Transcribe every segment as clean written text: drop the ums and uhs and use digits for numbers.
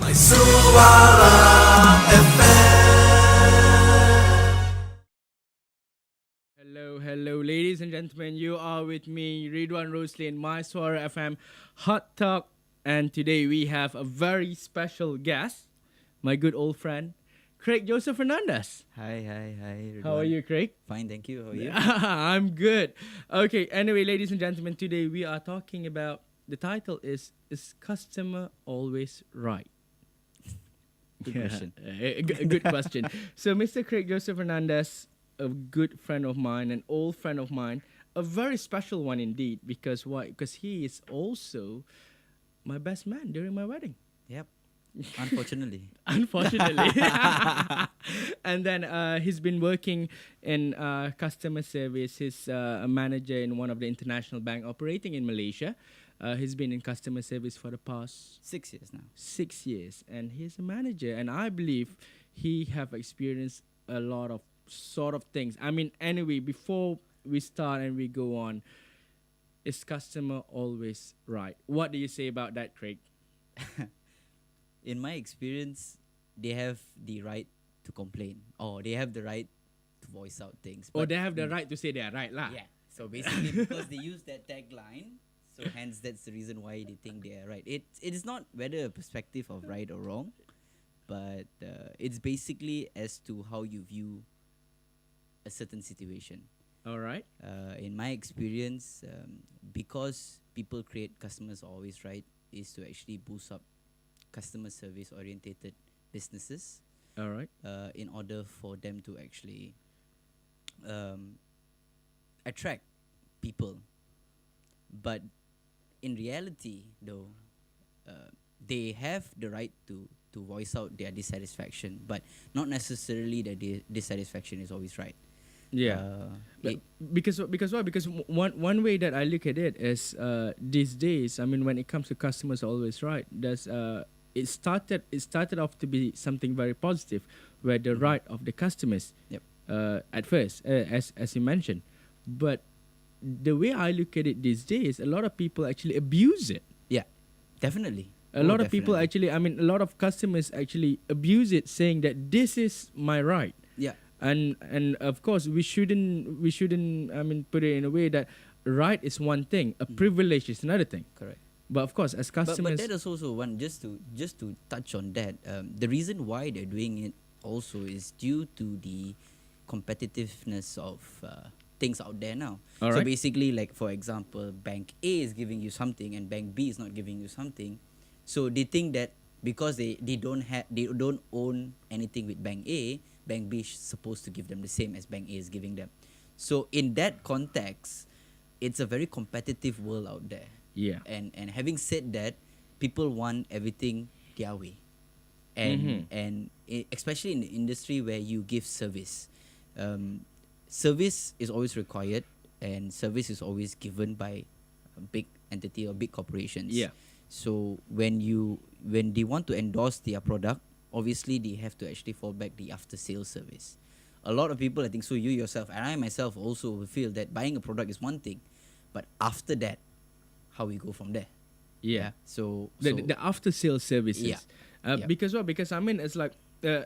Mysuara Hello, ladies and gentlemen. You are with me, Ridwan Rosley, in Mysuara FM Hot Talk. And today we have a very special guest, my good old friend, Craig Joseph Fernandez. Hi, How are Ridwan. you, Craig? Fine, thank you. How are you? I'm good. Okay, anyway, ladies and gentlemen, today we are talking about the title is customer always right? Good question. A good question. So, Mr. Craig Joseph Fernandez, a good friend of mine, an old friend of mine, a very special one indeed. Because why? Because he is also my best man during my wedding. Yep. Unfortunately. Unfortunately. And then he's been working in customer service. He's a manager in one of the international bank operating in Malaysia. He's been in customer service for the past 6 years now. 6 years, and he's a manager. And I believe he have experienced a lot of sort of things. I mean, anyway, before we start and we go on, is customer always right? What do you say about that, Craig? In my experience, they have the right to complain, or they have the right to voice out things. Or But they have the right to say they are right, lah. Yeah. So basically, because they use that tagline, so hence that's the reason why they think they are right. It is not whether a perspective of right or wrong, but it's basically as to how you view a certain situation. All right. In my experience, because people create customers always right, is to actually boost up customer service orientated businesses All right. in order for them to actually attract people. But in reality, though, they have the right to voice out their dissatisfaction, but not necessarily that the dissatisfaction is always right. Yeah. But It- because why? Because one way that I look at it is these days. I mean, when it comes to customers, always right. There's it started off to be something very positive, where the right of the customers. Yep. At first, as you mentioned, but the way I look at it these days, a lot of people actually abuse it. yeah, definitely. A lot of people actually, I mean, a lot of customers actually abuse it, saying that this is my right. Yeah. And of course we shouldn't I mean put it in a way that right is one thing, a privilege is another thing. Correct. But of course, as customers, But that is also one, just to touch on that. The reason why they're doing it also is due to the competitiveness of things out there now. All so right. basically, like for example, Bank A is giving you something and Bank B is not giving you something. So they think that because they don't own anything with Bank A, Bank B is supposed to give them the same as Bank A is giving them. So in that context, it's a very competitive world out there. yeah, And having said that, people want everything their way, and especially in the industry where you give service, service is always required, and service is always given by a big entity or big corporations. Yeah. So when they want to endorse their product, obviously they have to actually fall back the after sales service. A lot of people, I think so, you yourself and I myself also feel that buying a product is one thing, but after that, how we go from there. yeah. So The after sales services. Yeah. Yeah. Because what? Because I mean, it's like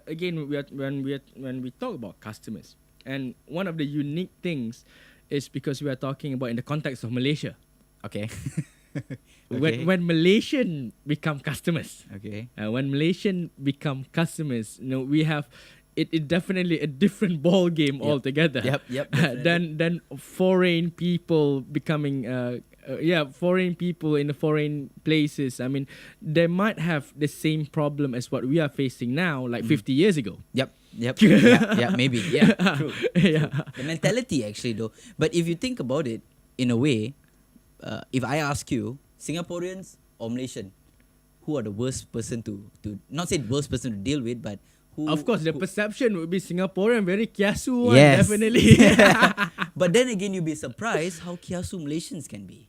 again, when we talk about customers, and one of the unique things is because we are talking about in the context of Malaysia. okay. When Malaysian become customers, Okay. when Malaysian become customers, we have it definitely a different ball game altogether. Yep, definitely. Than foreign people becoming foreign people in the foreign places. I mean, they might have the same problem as what we are facing now, like 50 years ago. Yep. yeah, maybe. Yeah, true. Yeah. The mentality actually though. But if you think about it, in a way, if I ask you, Singaporeans or Malaysian, who are the worst person to not say worst person to deal with, but who? Of course, the who, perception would be Singaporean, very kiasu one, Yes. definitely. But then again, you'll be surprised how kiasu Malaysians can be.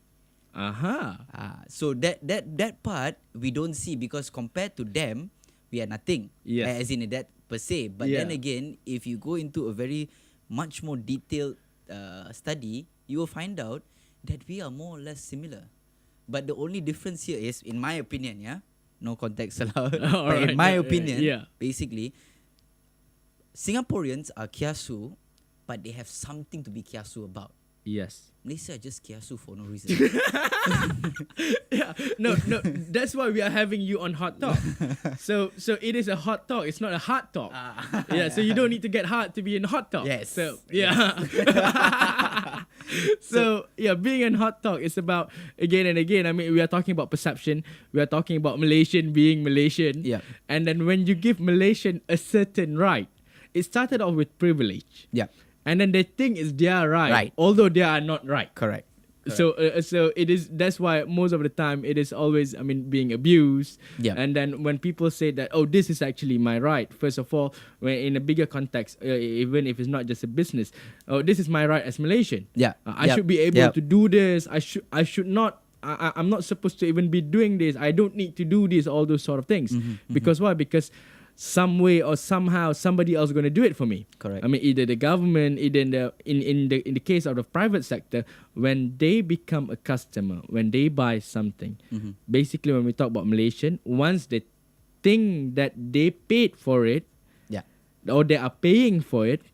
Aha. So that part we don't see, because compared to them, we are nothing. Yes. As in that per se. But Yeah. then again, if you go into a very much more detailed study, you will find out that we are more or less similar. But the only difference here is, in my opinion, no context allowed. But Alright, in my yeah, opinion, yeah. basically, Singaporeans are kiasu, but they have something to be kiasu about. Yes. Malaysia are just kiasu for no reason. Yeah. No. That's why we are having you on Hot Talk. So it is a hot talk. It's not a hard talk. Yeah. So you don't need to get hard to be in Hot Talk. Yes. So yeah. So yeah, being in Hot Talk is about again and again. I mean, we are talking about perception. We are talking about Malaysian being Malaysian. Yeah. And then when you give Malaysian a certain right, it started off with privilege. Yeah. And then they think it's their right, Right. although they are not right. Correct. So it is. That's why most of the time it is always, I mean, being abused. Yeah. And then when people say that, oh, this is actually my right. First of all, when in a bigger context, even if it's not just a business, oh, this is my right as Malaysian. Yeah. I should be able to do this. I should not. I'm not supposed to even be doing this. I don't need to do this. All those sort of things. Because why? Because some way or somehow somebody else going to do it for me. Correct. I mean, either the government, either in the case of the private sector, when they become a customer, when they buy something, basically when we talk about Malaysian, once they think that they paid for it, Yeah. or they are paying for it,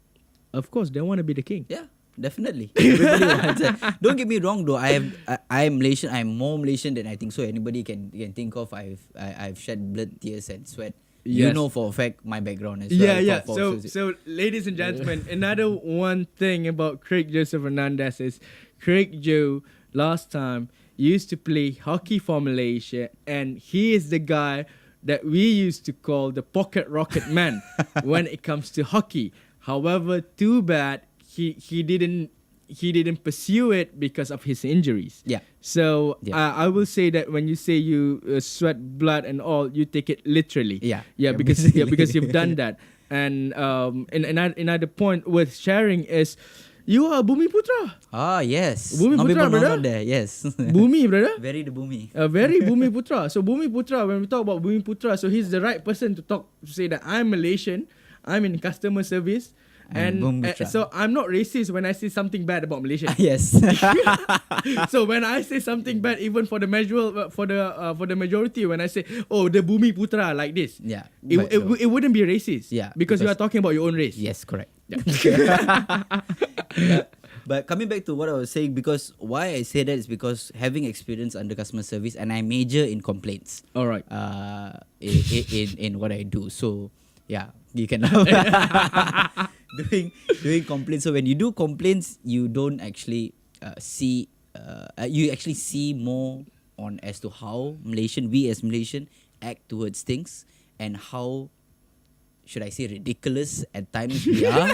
of course they want to be the king. Yeah. Definitely. Everybody wants it. Don't get me wrong though. I'm Malaysian. I'm more Malaysian than I think so. Anybody can think of. I've shed blood, tears, and sweat. You Yes. know for a fact my background as well. Yeah. For- So, ladies and gentlemen, another one thing about Craig Joseph Fernandez is Craig Joe last time used to play hockey for Malaysia, and he is the guy that we used to call the pocket rocket man when it comes to hockey. However, too bad he didn't pursue it because of his injuries. Yeah. So Yeah. I will say that when you say you sweat blood and all, you take it literally. Yeah. Because basically. because you've done that. And another point worth sharing is you are Bumi Putra. Ah, yes. Bumi Not Putra, people brother. know there. Yes. Bumi, brother. Very the boomy. Very Bumi Putra. So Bumi Putra, when we talk about Bumi Putra, so he's the right person to say that I'm Malaysian, I'm in customer service. And Bumi Putra. So I'm not racist when I say something bad about Malaysia. Yes. So when I say something bad, even for the majority, when I say, oh, the Bumi Putra like this, Yeah. it wouldn't be racist. Yeah, because you because- are talking about your own race. Yes, correct. Yeah. Yeah. But coming back to what I was saying, because why I say that is because having experience under customer service, and I major in complaints. All right. In what I do. So yeah, you can doing complaints. So when you do complaints, you don't actually see. You actually see more on as to how we as Malaysian act towards things, and how should I say ridiculous at times we are.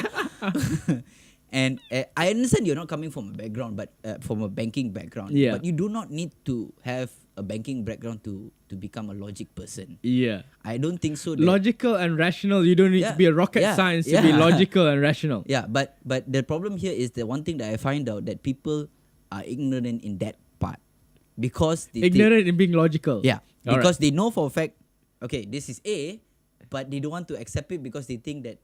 And I understand you're not coming from a background, but from a banking background. Yeah. But you do not need to have a banking background to become a logic person. Yeah. I don't think so. Logical and rational. You don't need to Yeah, be a rocket yeah, science to be yeah. logical and rational. Yeah, but the problem here is the one thing that I find out that people are ignorant in that part, because they Ignorant in being logical. yeah, All because they know for a fact, okay, this is A, but they don't want to accept it because they think that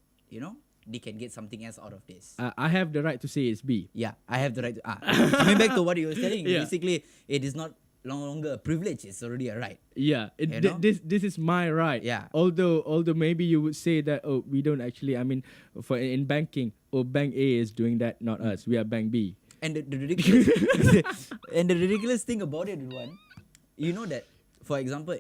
they can get something else out of this. I have the right to say it's B. Yeah, I have the right to. Coming back to what you were telling, Yeah. basically, it is not no longer a privilege; it's already a right. Yeah, You know? this is my right. Yeah. Although maybe you would say that, oh, we don't actually. I mean, for in banking, Bank A is doing that, not us. We are Bank B. And the ridiculous and the ridiculous thing about it, one, you know that, for example,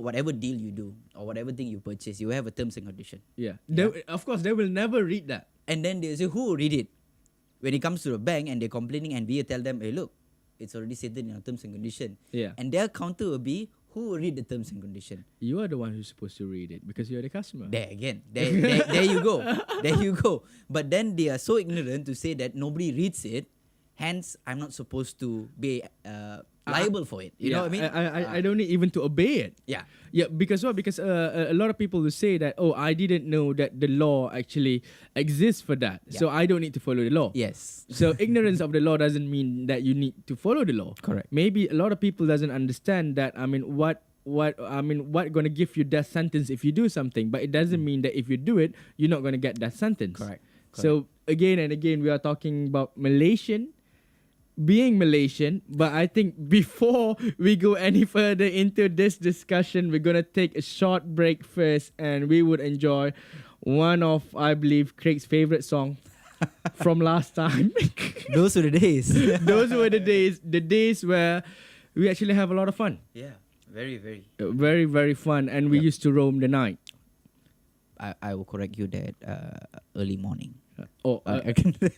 whatever deal you do or whatever thing you purchase, you have a terms and condition. Yeah. Yeah. Of course, they will never read that. And then they say, who will read it? When it comes to the bank and they're complaining, and we tell them, hey, look, it's already stated in our terms and condition. Yeah. And their counter will be, who will read the terms and condition? You are the one who's supposed to read it because you're the customer. There again. There you go. There you go. But then they are so ignorant to say that nobody reads it. Hence, I'm not supposed to be liable for it. You know what I mean? I don't need even to obey it. Yeah. Yeah, because what? Because a lot of people will say that, oh, I didn't know that the law actually exists for that, Yeah. so I don't need to follow the law. Yes. So ignorance of the law doesn't mean that you need to follow the law. Correct. Maybe a lot of people doesn't understand that. I mean, what gonna give you death sentence if you do something, but it doesn't mean that if you do it, you're not gonna get death sentence. Correct. So again and again, we are talking about Malaysian being Malaysian, but I think before we go any further into this discussion, we're gonna take a short break first, and we would enjoy one of, I believe, Craig's favorite song from last time. Those were the days. Those were the days where we actually have a lot of fun. Yeah, very, very. Very, very fun, and we Yep. used to roam the night. I will correct you that early morning.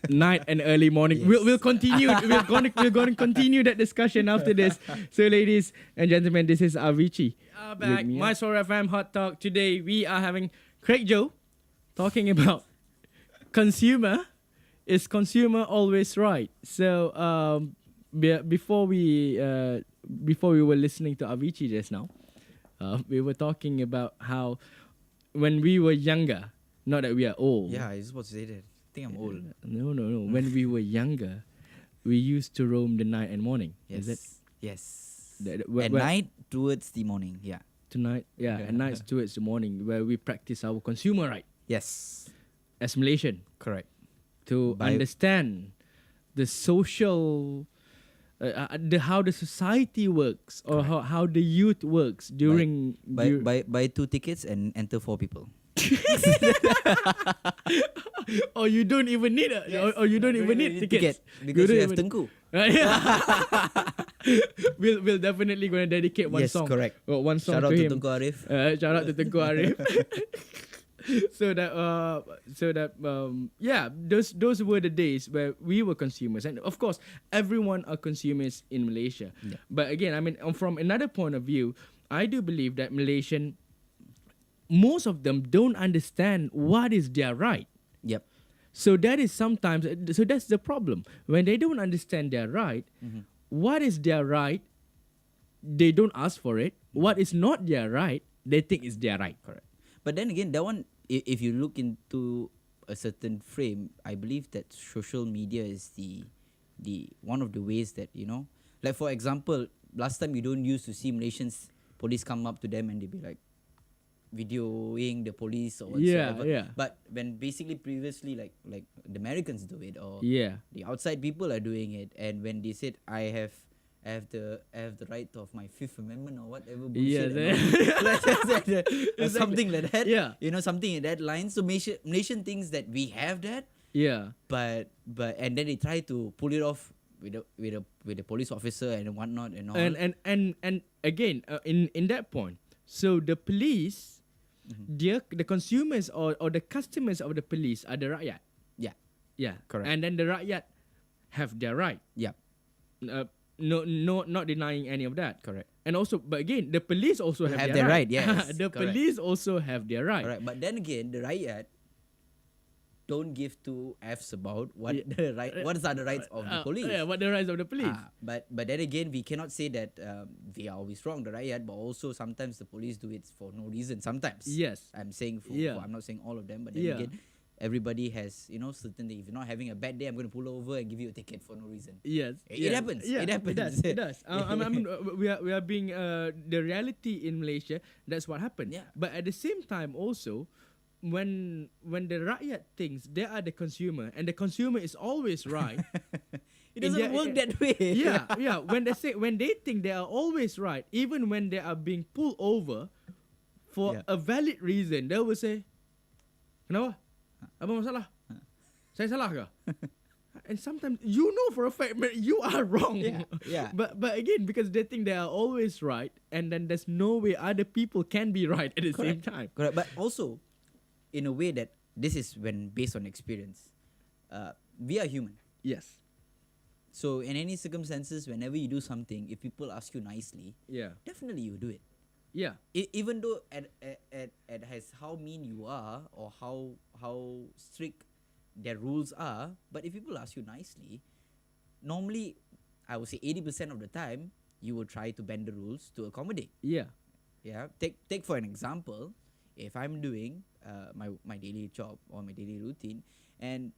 Night and early morning. Yes. We'll continue. we're going to continue that discussion after this. So, ladies and gentlemen, this is Avicii. Back, Mysuara FM Hot Talk. Today we are having Craig Joe talking about consumer. Is consumer always right? So, before we were listening to Avicii just now, we were talking about how when we were younger. Not that we are old. Yeah, I was supposed to say that. I think I'm old. No. When we were younger, we used to roam the night and morning. Yes. Is it? Yes. At night towards the morning. Yeah. Tonight, at night towards the morning, where we practice our consumer right Yes. as Malaysian Correct. to understand the social, how the society works, or how the youth works during. Buy 2 tickets and enter 4 people. Or you don't even need or you don't even need tickets because you have Tengku. We'll definitely gonna dedicate one song. Correct. One song Shout out to to him. Tengku Arif. Shout out to Tengku Arif. Those were the days where we were consumers, and of course everyone are consumers in Malaysia. Yeah. But again, I mean, from another point of view, I do believe that Malaysian, most of them don't understand what is their right. Yep. So that's the problem. When they don't understand their right, what is their right, they don't ask for it. What is not their right, they think is their right. Correct. But then again, that one, if you look into a certain frame, I believe that social media is the one of the ways that, like for example, last time you don't used to see Malaysians police come up to them and they be like videoing the police or whatsoever. Yeah. But when basically previously like the Americans do it, or Yeah. the outside people are doing it, and when they said I have the right of my Fifth Amendment or whatever bullshit, or something like that. Yeah. Something in that line. So Malaysian thinks that we have that, Yeah. but and then they try to pull it off with a police officer and whatnot and all. And again, in that point, so the police, the consumers or the customers of the police are the rakyat. Yeah. Yeah. Correct. And then the rakyat have their right. Yeah. Not denying any of that. Correct. And also, but again, the police also have their right. right. Yes. The correct. police also have their right. Correct. But then again, the rakyat don't give 2 F's about what the are the rights of the police. Yeah, what the rights of the police. But then again, we cannot say that they are always wrong, the rakyat, but also sometimes the police do it for no reason. Sometimes. Yes. I'm saying I'm not saying all of them, but then again, everybody has certain. If you're not having a bad day, I'm going to pull over and give you a ticket for no reason. Yes. It happens. Yeah, It happens. It does. I mean, we are being the reality in Malaysia. That's what happened. Yeah. But at the same time, also, when the rakyat thinks they are the consumer and the consumer is always right, It doesn't work that way. yeah. When they think they are always right, even when they are being pulled over for a valid reason, they will say, "Kenapa? Apa masalah? Saya salah ke?" And sometimes you know for a fact you are wrong. Yeah. But again, because they think they are always right, and then there's no way other people can be right at the same time. Correct. But also, in a way that this is when based on experience, we are human. Yes. So in any circumstances, whenever you do something, if people ask you nicely, Yeah. definitely you do it. Yeah. Even though at has how mean you are or how strict their rules are, but if people ask you nicely, normally I would say 80% of the time you will try to bend the rules to accommodate. Yeah. Yeah. Take for an example, if I'm doing my daily job or my daily routine, and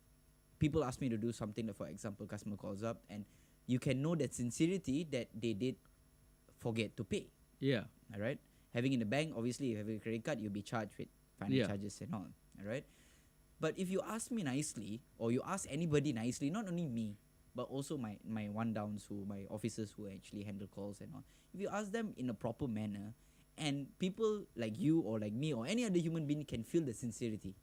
people ask me to do something, like for example, customer calls up, and you can know that sincerity that they did forget to pay. Yeah. All right. Having in the bank, obviously, if you have a credit card, you'll be charged with finance charges and all. All right. But if you ask me nicely, or you ask anybody nicely, not only me, but also my one downs, my officers who actually handle calls and all. If you ask them in a proper manner, and people like you or like me or any other human being can feel the sincerity.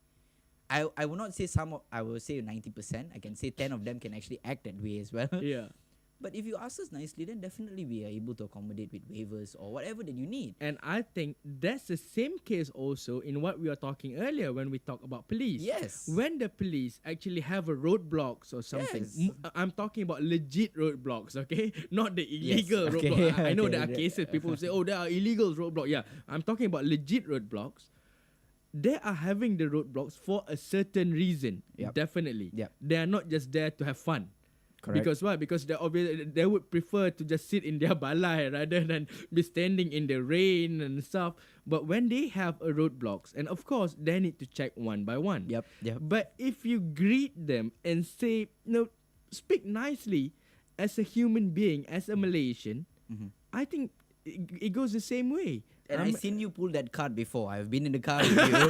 I will not say I will say 90%. I can say 10 of them can actually act that way as well. Yeah. But if you ask us nicely, then definitely we are able to accommodate with waivers or whatever that you need. And I think that's the same case also in what we were talking earlier when we talk about police. Yes. When the police actually have a roadblocks or something, Yes. I'm talking about legit roadblocks, okay? Not the illegal Yes, okay. roadblocks. I know Okay, there are cases people say, oh, there are illegal roadblocks. Yeah, I'm talking about legit roadblocks. They are having the roadblocks for a certain reason. Yep. Definitely. Yep. They are not just there to have fun. Correct. Because why? Because they would prefer to just sit in their balai rather than be standing in the rain and stuff. But when they have a roadblocks, and of course they need to check one by one. Yep. But if you greet them and say, no, speak nicely as a human being, as a Malaysian, I think it goes the same way. And I've seen you pull that card before. I've been in the car with you.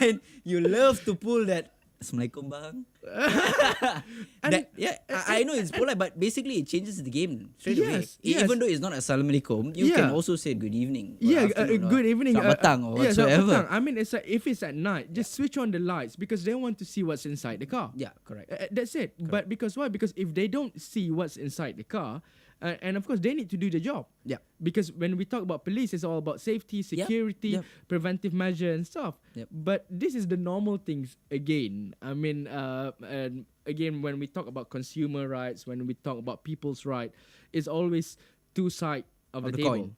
And you love to pull that Assalamualaikum bang. I know it's polite, but basically it changes the game straight away. Even though it's not Assalamualaikum, you can also say good evening. Good evening. Selamat petang or Selamat whatsoever. petang. I mean, if it's at night, just switch on the lights because they want to see what's inside the car. Yeah, correct. That's it. Correct. But because why? Because if they don't see what's inside the car, and of course they need to do the job. Yeah. Because when we talk about police, it's all about safety, security, preventive measure and stuff. Yep. But this is the normal things again. I mean, and again, when we talk about consumer rights, when we talk about people's right, it's always two sides of the table.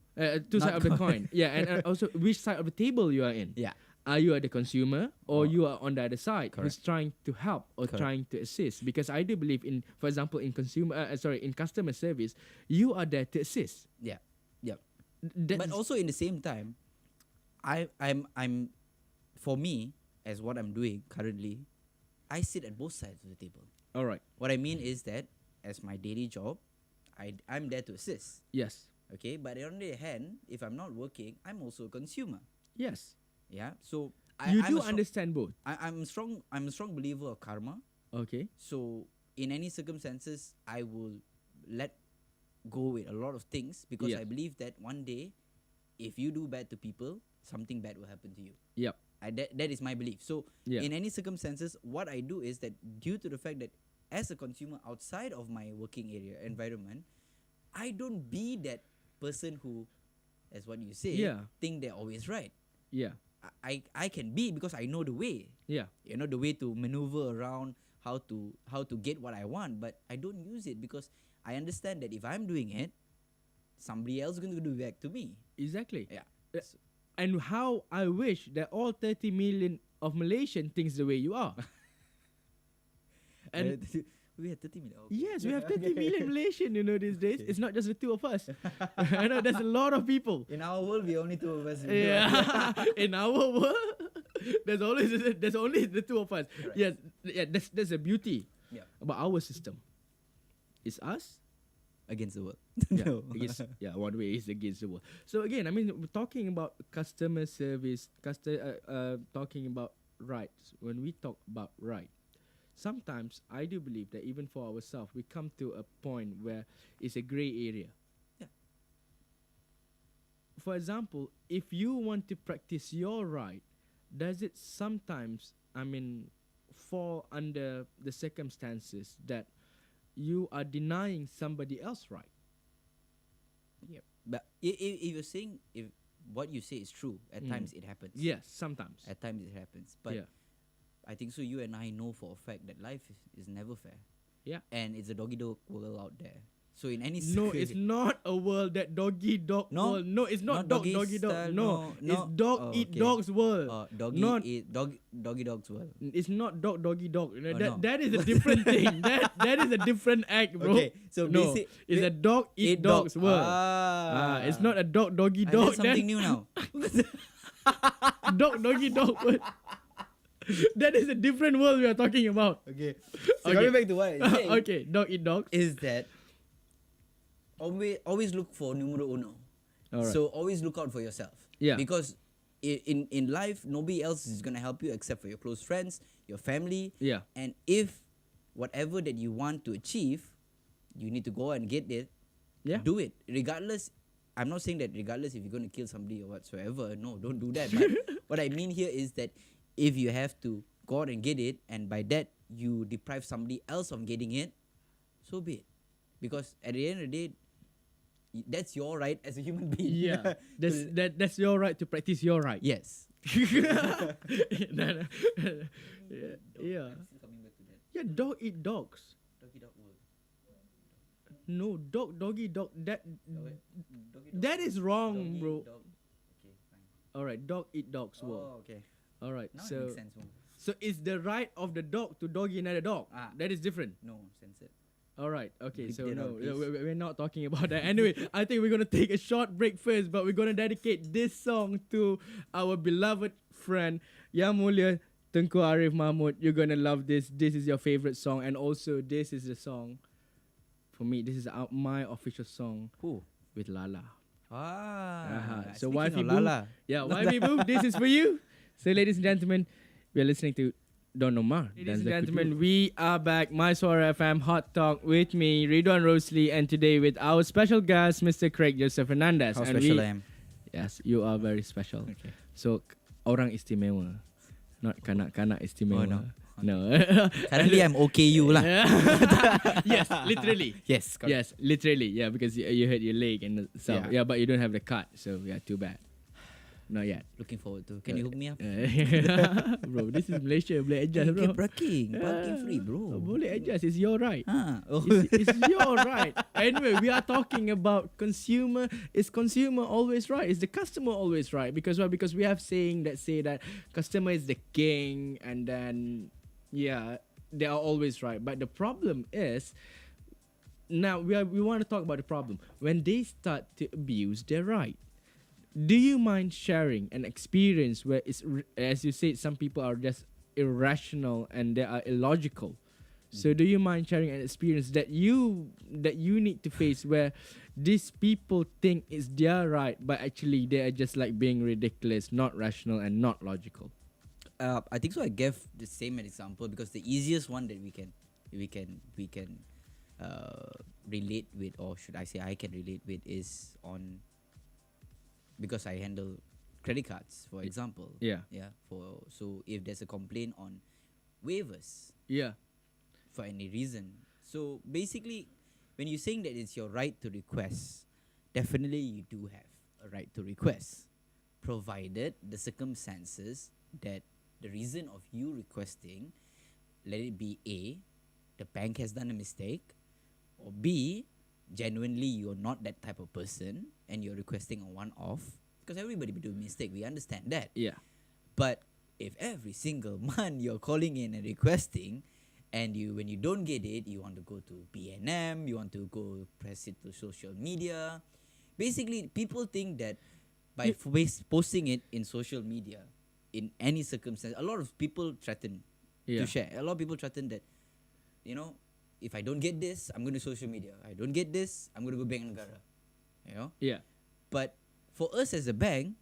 Two sides of the coin. Yeah, and also which side of the table you are in. Yeah. Are you the consumer or you are on the other side who's Correct. trying to help or trying to assist? Because I do believe in, for example, in in customer service, you are there to assist. Yeah. Yep. That's But also in the same time, I'm for me, as what I'm doing currently, I sit at both sides of the table. all right. What I mean is that as my daily job, I'm there to assist. Yes. Okay, but on the other hand, if I'm not working, I'm also a consumer. Yes. Yeah, so You I'm do understand both. I'm a strong believer of karma. Okay. So in any circumstances, I will let go with a lot of things because Yes. I believe that one day, if you do bad to people, something bad will happen to you. Yep. That is my belief. So Yeah. in any circumstances, what I do is that due to the fact that as a consumer outside of my working area environment, I don't be that person who, as what you say, think they're always right. Yeah. I can be because I know the way. Yeah. You know the way to maneuver around how to get what I want, but I don't use it because I understand that if I'm doing it, somebody else is going to do back to me. Exactly. Yeah. And how I wish that all 30 million of Malaysian thinks the way you are. And we had 30 million. Okay. yes, we have 30 million Malaysian, these days. It's not just the two of us. I know there's a lot of people. In our world, we only two of us. Yeah. In our world, there's only the two of us. Correct. Yes, that's the beauty Yeah. about our system. It's us. Against the world. Yeah, one way is against the world. So again, I mean, we're talking about customer service, talking about rights. When we talk about right, sometimes I do believe that even for ourselves, we come to a point where it's a gray area. Yeah. For example, if you want to practice your right, does it sometimes, fall under the circumstances that you are denying somebody else right? Yep. But if you're saying if what you say is true, at times it happens. Yes, sometimes. At times it happens. But I think so you and I know for a fact that life is never fair. Yeah. And it's a doggy dog world out there. So in any No, it's not a world that doggy dog No? world. No, it's not, Not doggy doggy dog. style, No, no. it's dog Oh, eat okay. dog's world. doggy dog's world. It's not doggy dog. no. That is a different thing. That is a different act, bro. Okay, so no, it's a dog eat dog's world. It's not a doggy I dog. learned something new now. Doggy dog world. That is a different world we are talking about. Okay. Okay. So coming back to what I'm saying Okay, dog eat dogs. is that always look for numero uno. Alright. So always look out for yourself. Yeah. Because in life, nobody else is gonna help you except for your close friends, your family. Yeah. And if whatever that you want to achieve, you need to go and get it. Yeah. Do it regardless. I'm not saying that regardless if you're going to kill somebody or whatsoever. No, don't do that. But what I mean here is that if you have to go out and get it, and by that you deprive somebody else of getting it, so be it. Because at the end of the day, that's your right as a human being. Yeah. That's your right to practice your right. Yes. No, no. Yeah. I'm still coming back to that. Yeah, dog eat dogs. Doggy dog world. No, doggy dog. Doggy dog. That is wrong, Doggy bro. dog. Okay, fine. All right, dog eat dogs. World. Oh, okay. All right, Now it so makes sense more. so it's the right of the dog to doggy another dog. Ah. That is different. No, censored. All right, okay, Bleep so that no, out, please. we're not talking about that. Anyway, I think we're gonna take a short break first, but we're gonna dedicate this song to our beloved friend Yang Mulia Tengku Arif Mahmud. You're gonna love this. This is your favorite song, and also this is the song. For me, this is my official song Who? with Lala. So Speaking wifey of boo, Lala. yeah, wifey boo, this is for you. So, ladies and gentlemen, we are listening to Don Omar. Ladies and gentlemen, we are back. Mysuara FM Hot Talk with me, Ridwan Rosli, and today with our special guest, Mr. Craig Joseph Fernandez. How and special I am. Yes, you are very special. Okay. So, orang istimewa, not kanak-kanak istimewa. Oh, no. No. Currently, I'm OKU lah. Yes, literally. Yes, correct. Yes, literally. Yeah, because you hurt your leg and stuff. Yeah. Yeah, but you don't have the cut, so yeah, too bad. Not yet. Looking forward to. Can you hook me up? Bro, this is Malaysia. Boleh adjust, bro. Keep parking free, bro. Boleh adjust. It's your right. Oh. It's your right. Anyway, we are talking about consumer. Is consumer always right? Is the customer always right? Because why? Because we have saying that say that customer is the king, and then yeah, they are always right. But the problem is, now we want to talk about the problem when they start to abuse their right. Do you mind sharing an experience where it's as you said, some people are just irrational and they are illogical? So do you mind sharing an experience that you need to face where these people think it's their right, but actually they are just like being ridiculous, not rational, and not logical? I think so. I gave the same example because the easiest one that we can relate with, or should I say I can relate with, is on, because I handle credit cards, for example. Yeah. So if there's a complaint on waivers Yeah. for any reason, so basically, when you're saying that it's your right to request, definitely you do have a right to request, provided the circumstances that the reason of you requesting, let it be A, the bank has done a mistake, or B, genuinely you're not that type of person and you're requesting a one-off, because everybody be doing mistake, we understand that. Yeah. But if every single month you're calling in and requesting, and when you don't get it, you want to go to BNM, you want to go press it to social media. Basically, people think that by posting it in social media, in any circumstance, a lot of people threaten Yeah. to share. A lot of people threaten that, if I don't get this, I'm going to social media. I don't get this, I'm going to go Bank Negara. Yeah. But for us as a bank,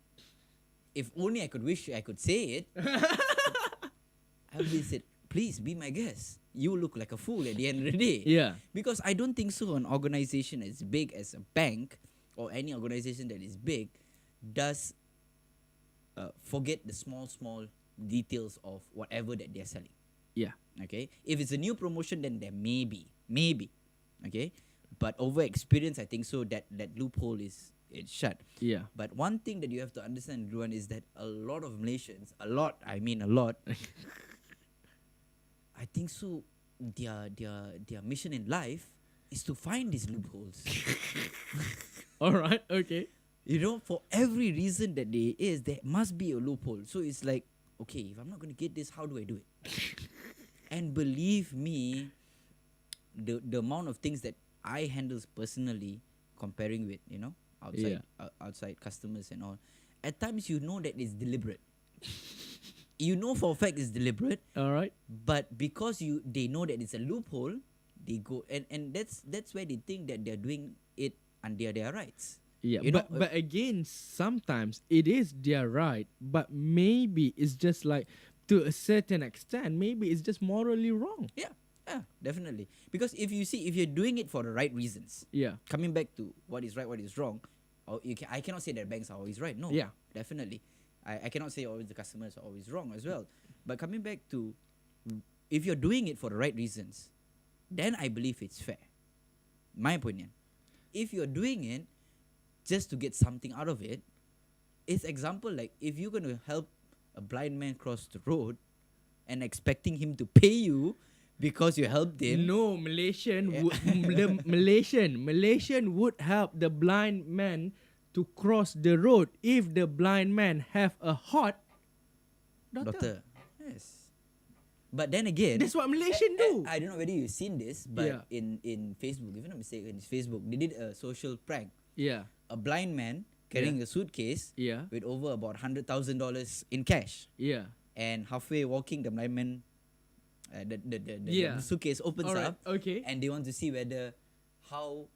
if only I could wish I could say it, I would have said, please be my guest. You look like a fool at the end of the day. Yeah. Because I don't think so an organization as big as a bank, or any organization that is big, does forget the small details of whatever that they're selling. Yeah. Okay, if it's a new promotion, then there may be, okay, but over experience, I think so that loophole it's shut. Yeah. But one thing that you have to understand, Ruan, is that a lot of Malaysians, a lot, I think so, their mission in life is to find these loopholes. All right. Okay. For every reason that there must be a loophole. So it's like, okay, if I'm not going to get this, how do I do it? And believe me, the amount of things that I handle personally, comparing with, outside customers and all, at times that it's deliberate. For a fact it's deliberate. All right. But because they know that it's a loophole, they go and that's where they think that they're doing it under their rights. Yeah, but again, sometimes it is their right, but maybe it's just like, to a certain extent, maybe it's just morally wrong. Yeah. Yeah, definitely. Because if you see, if you're doing it for the right reasons, Yeah. coming back to what is right, what is wrong, I cannot say that banks are always right. No, Yeah. definitely. I cannot say always the customers are always wrong as well. But coming back to, if you're doing it for the right reasons, then I believe it's fair. My opinion. If you're doing it just to get something out of it, it's example like if you're gonna help a blind man cross the road and expecting him to pay you because you helped him. No, Malaysian Yeah. would the Malaysian would help the blind man to cross the road if the blind man have a hot daughter. Doctor. Yes. But then again, That's what Malaysian do. I don't know whether you've seen this, but Yeah. in Facebook, if I'm not mistaken, it's Facebook, they did a social prank. Yeah. A blind man carrying a suitcase Yeah. with over about $100,000 in cash. Yeah. And halfway walking, the blind man, Yeah. the suitcase opens Alright, up. okay. And they want to see whether how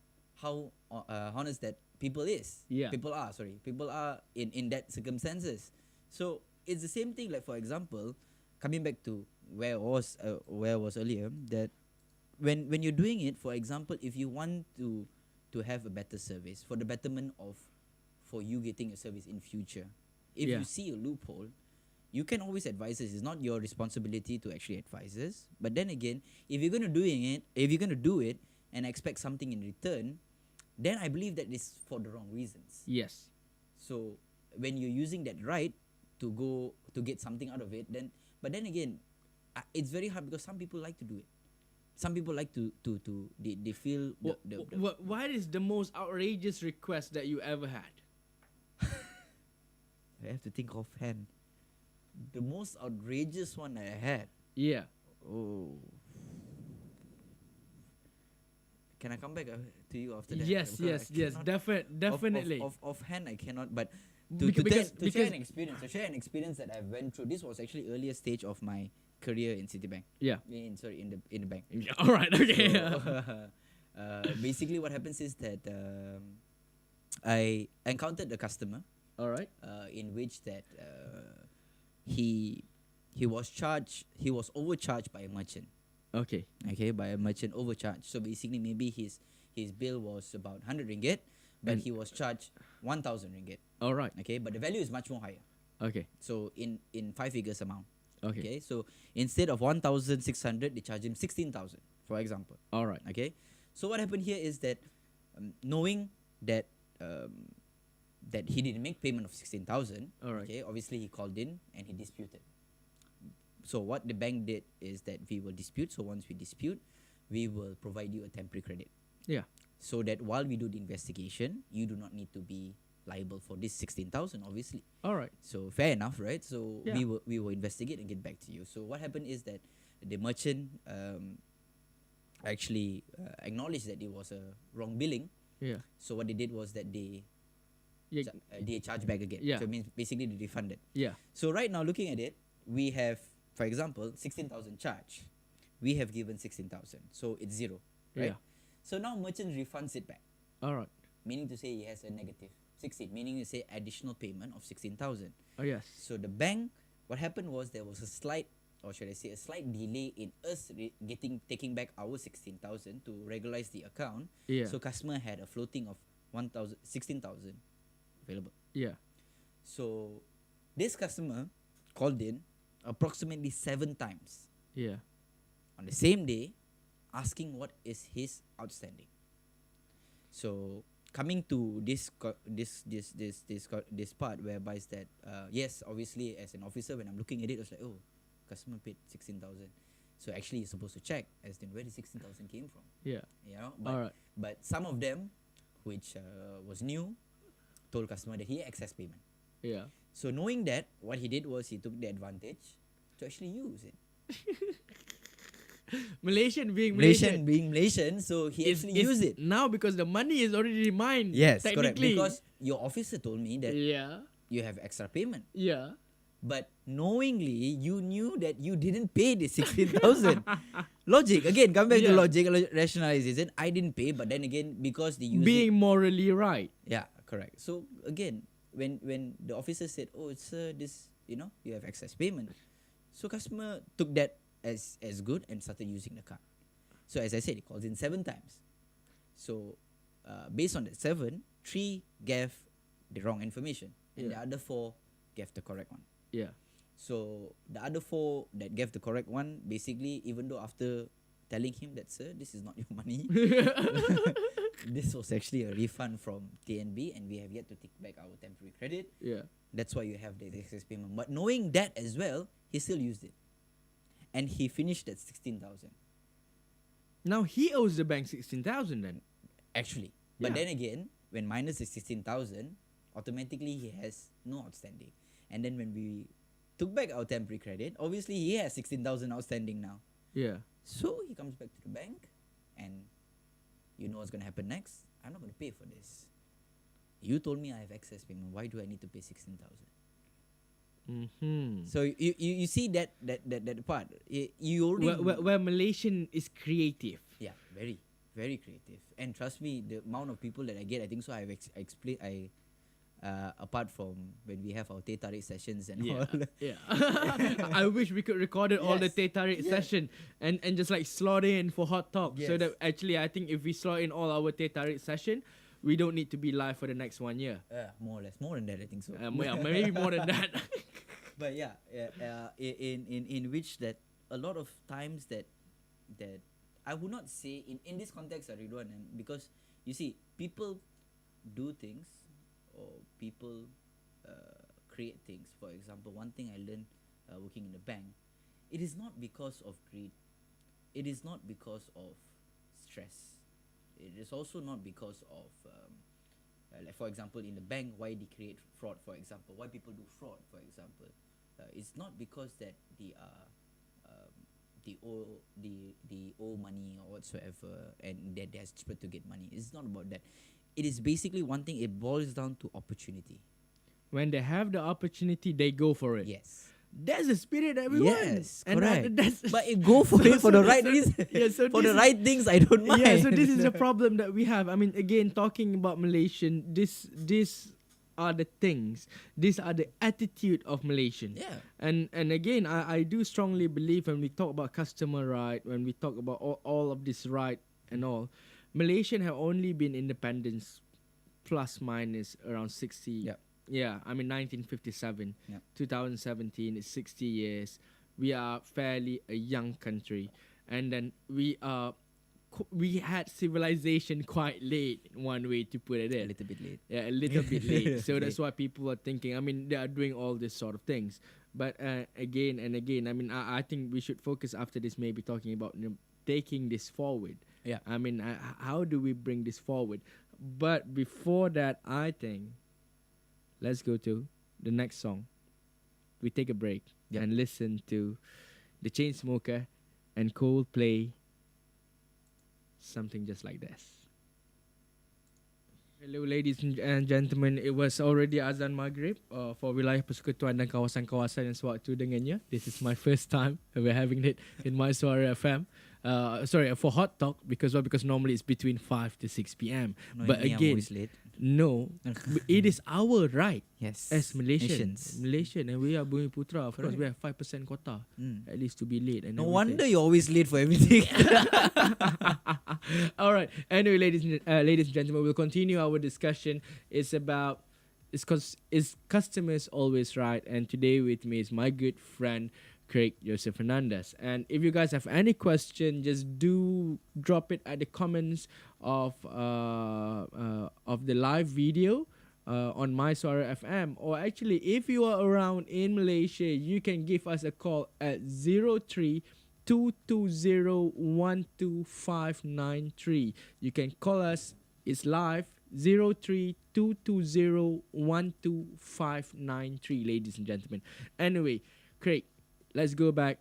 honest that people is. Yeah. People are in that circumstances. So it's the same thing. Like for example, coming back to where I was earlier, that when you're doing it, for example, if you want to have a better service for the betterment of for you getting a service in future, if Yeah. you see a loophole, you can always advise us. It's not your responsibility to actually advise us. But then again, if you're gonna do it and expect something in return, then I believe that is for the wrong reasons. Yes. So when you're using that right to get something out of it, but then again, it's very hard because some people like to do it. Some people like to they feel What is the most outrageous request that you ever had? I have to think offhand. The most outrageous one I had. Yeah. Oh. Can I come back to you after that? Yes, Because I yes. cannot- Definitely. Offhand, I cannot. But Because- share an experience that I went through. This was actually earlier stage of my career in Citibank. Yeah. In the bank. All right. Okay. So, basically, what happens is that I encountered a customer All right. in which that he was overcharged by a merchant. Okay. Okay, by a merchant overcharged. So basically, maybe his bill was about 100 ringgit, but And- he was charged 1,000 ringgit. All right. Okay, but the value is much more higher. Okay. So in 5 figures amount. Okay. So instead of 1,600, they charge him 16,000, for example. All right. Okay, so what happened here is that knowing that that he didn't make payment of 16,000. Alright. Okay, obviously he called in and he disputed. So what the bank did is that we will dispute. So once we dispute, we will provide you a temporary credit. Yeah. So that while we do the investigation, you do not need to be liable for this 16,000, obviously. All right. So fair enough, right? So Yeah. we will investigate and get back to you. So what happened is that the merchant actually acknowledged that it was a wrong billing. Yeah. So what they did was that they Yeah. charged back again. Yeah. So it means basically they refunded. Yeah. So right now, looking at it, we have, for example, 16,000 charge. We have given 16,000, so it's zero, right? Yeah. So now merchant refunds it back, All right. meaning to say he has a negative 16, meaning to say additional payment of 16,000. Oh yes. So the bank, what happened was there was a slight, or should I say, a slight delay in us taking back our 16,000 to regularize the account. Yeah. So customer had a floating of 16,000 available. Yeah. So this customer called in approximately 7 times Yeah. on the same day, asking what is his outstanding. So coming to this part whereby is that yes, obviously as an officer, when I'm looking at it, I was like, oh, customer paid 16,000. So actually, you're supposed to check as to where the 16,000 came from. Yeah. You know, Alright. but some of them, which was new, told customer that he had excess payment. Yeah. So knowing that, what he did was he took the advantage to actually use it. Malaysian being Malaysian Malaysian. being Malaysian, so he actually used it. Now because the money is already mine. Yes, correct. technically. Because your officer told me that Yeah. you have extra payment. Yeah. But knowingly, you knew that you didn't pay the 16,000. Logic. Again, come back to Yeah. logic, rationalization. I didn't pay, but then again, because they use Being it. morally right. Yeah, correct. So again, when the officer said, oh, sir, this, you have excess payment. So customer took that as good and started using the card. So as I said, he calls in 7 times. So based on that 7, 3 gave the wrong information, and the Yeah. other 4 gave the correct one. Yeah. So the other 4 that gave the correct one, basically, even though after telling him that, sir, this is not your money, this was actually a refund from TNB, and we have yet to take back our temporary credit. Yeah. That's why you have the excess payment. But knowing that as well, he still used it, and he finished at 16,000 Now he owes the bank 16,000 then. actually. But Yeah. then again, when minus is 16,000, automatically he has no outstanding. And then when we took back our temporary credit, obviously he has 16,000 outstanding now. Yeah. So he comes back to the bank, and you know what's going to happen next? I'm not going to pay for this. You told me I have excess payment. Why do I need to pay 16,000? Mm-hmm. So you see that part. You already Where Malaysian is creative. yeah, very very creative. And trust me, the amount of people that I get, I think so. I've explained. Apart from when we have our teh tarik sessions and all. Yeah. I wish we could record all the Yes. teh tarik session and just like slot in for hot talk. So Yes. that actually I think if we slot in all our teh tarik session, we don't need to be live for the next 1 year. More or less, more than that, I think so. Yeah, maybe more than that. But yeah, in which that a lot of times that I would not say in this context, Ridwan, and because you see people do things or people create things. For example, one thing I learned working in the bank, it is not because of greed, it is not because of stress, it is also not because of like for example in the bank, why they create fraud, for example, why people do fraud, for example. It's not because that they are they owe money or whatsoever, and that they're desperate to get money. It's not about that. It is basically one thing. It boils down to opportunity. When they have the opportunity, they go for it. Yes. That's the spirit that we want. Yes, And correct. that's But it go for it for the right reason. Yeah, so For the this is- right things, I don't mind. Yeah, so this is the problem that we have. I mean, again, talking about Malaysian, these are the things. These are the attitude of Malaysian. Yeah. And again, I do strongly believe when we talk about customer right, when we talk about all of this right and all, Malaysian have only been independence plus minus around 60. Yep. Yeah, I mean 1957, Yep. 2017 is 60 years. We are fairly a young country, and then we had civilization quite late. One way to put it A in. little bit late. Yeah, a little bit late. So that's Late. why people are thinking. I mean, they are doing all this sort of things. But again and again, I mean, I think we should focus after this, maybe talking about taking this forward. Yeah. I mean, how do we bring this forward? But before that, I think let's go to the next song. We take a break Yep. and listen to the Chainsmoker and Coldplay. Something just like this. Hello ladies and gentlemen, it was already azan maghrib for wilayah persekutuan dan kawasan-kawasan yang sewaktu dengannya. This is my first time we're having it in Mysuara FM. Sorry, for Hot Talk because normally it's between 5 to 6 p.m. Knowing But me, I'm again, always late. no, it is our right Yes. as Nations. Malaysian, and we are Bumi Putra. Of course, Correct. we have 5% quota Mm. at least to be late. And No everything. wonder you're always late for everything. All right. Anyway, ladies and gentlemen, we'll continue our discussion. It's about is customers always right? And today with me is my good friend Craig Joseph Fernandez. And if you guys have any question, just do drop it at the comments of the live video on Mysuara FM. Or actually, if you are around in Malaysia, you can give us a call at 03-220-12593. You can call us. It's live. 03-220-12593, ladies and gentlemen. Anyway, Craig, let's go back.